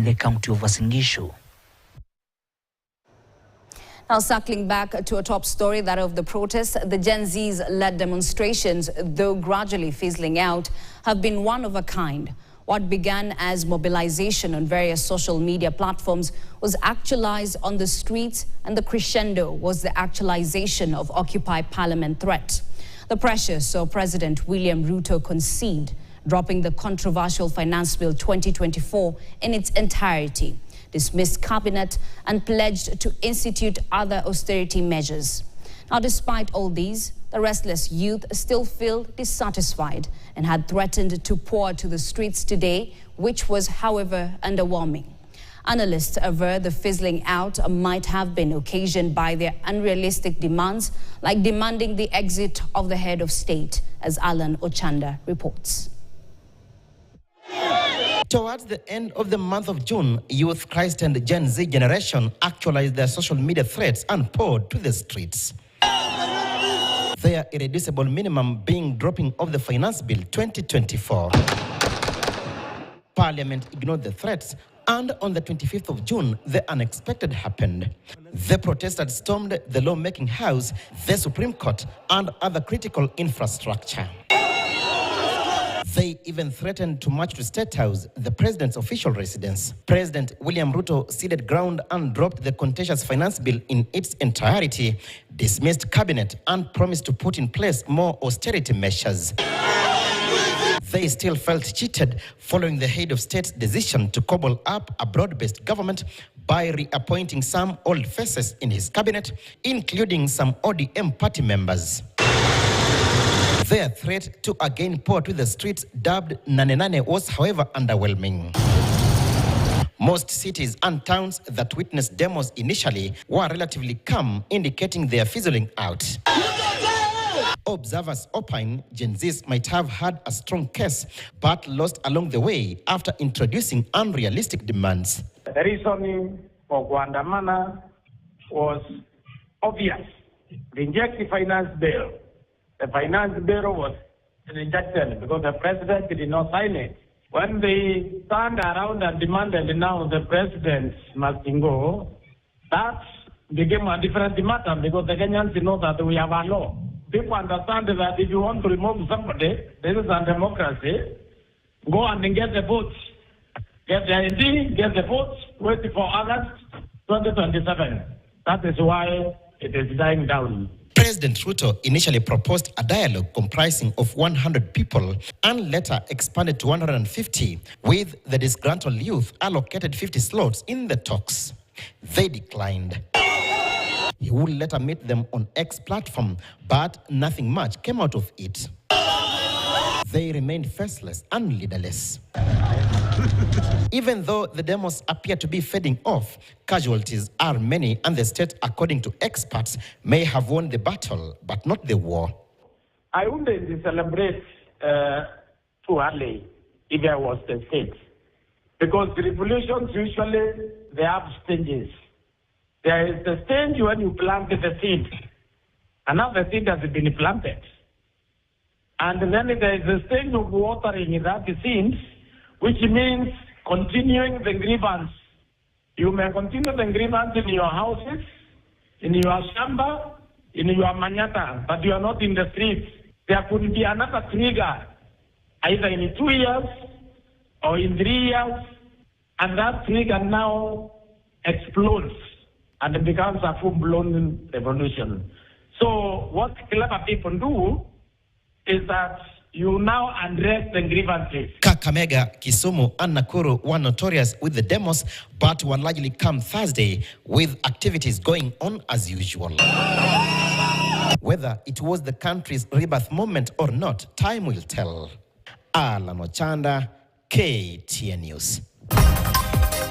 in the county of Uasin Gishu. Now, circling back to a top story, that of the protests, the Gen Z's-led demonstrations, though gradually fizzling out, have been one of a kind. What began as mobilization on various social media platforms was actualized on the streets, and the crescendo was the actualization of Occupy Parliament threat. The pressure saw President William Ruto concede, dropping the controversial Finance Bill 2024 in its entirety, dismissed cabinet and pledged to institute other austerity measures. Now, despite all these, the restless youth still feel dissatisfied and had threatened to pour to the streets today, which was, however, underwhelming. Analysts aver the fizzling out might have been occasioned by their unrealistic demands, like demanding the exit of the head of state, as Alan Ochanda reports. Towards the end of the month of June, youth, Christ and Gen Z generation actualized their social media threats and poured to the streets. Their irreducible minimum being dropping of the Finance Bill 2024. Parliament ignored the threats, and on the 25th of June, the unexpected happened. The protesters stormed the lawmaking house, the Supreme Court, and other critical infrastructure. They even threatened to march to State House, the president's official residence. President William Ruto ceded ground and dropped the contentious finance bill in its entirety, dismissed cabinet, and promised to put in place more austerity measures. They still felt cheated following the head of state's decision to cobble up a broad-based government by reappointing some old faces in his cabinet, including some ODM party members. Their threat to again pour to the streets, dubbed Nane Nane, was, however, underwhelming. Most cities and towns that witnessed demos initially were relatively calm, indicating they are fizzling out. Observers opine Gen Zs might have had a strong case, but lost along the way after introducing unrealistic demands. The reasoning for Guandamana was obvious. Reject the finance bill. The finance bill was rejected because the president did not sign it. When they turned around and demanded now the president must go, that became a different matter because the Kenyans know that we have a law. People understand that if you want to remove somebody, this is a democracy, go and get the votes. Get the ID, get the votes, wait for August 2027. That is why it is dying down. President Ruto initially proposed a dialogue comprising of 100 people and later expanded to 150, with the disgruntled youth allocated 50 slots in the talks. They declined. He would later meet them on X platform, but nothing much came out of it. They remained faceless and leaderless. Even though the demos appear to be fading off, casualties are many, and the state, according to experts, may have won the battle, but not the war. I wouldn't celebrate too early if I was the state. Because the revolutions usually, they have stages. There is the stage when you plant the seed, and now the seed has been planted. And then there is a stage of watering that seed, which means continuing the grievance. You may continue the grievance in your houses, in your shamba, in your manyatta, but you are not in the streets. There could be another trigger, either in 2 years or in 3 years, and that trigger now explodes and it becomes a full-blown revolution. So what clever people do is that you now address the grievances. Kakamega, Kisumu, and Nakuru were notorious with the demos, but were largely calm Thursday, with activities going on as usual. Whether it was the country's rebirth moment or not, time will tell. Alan Ochanda, KTN News.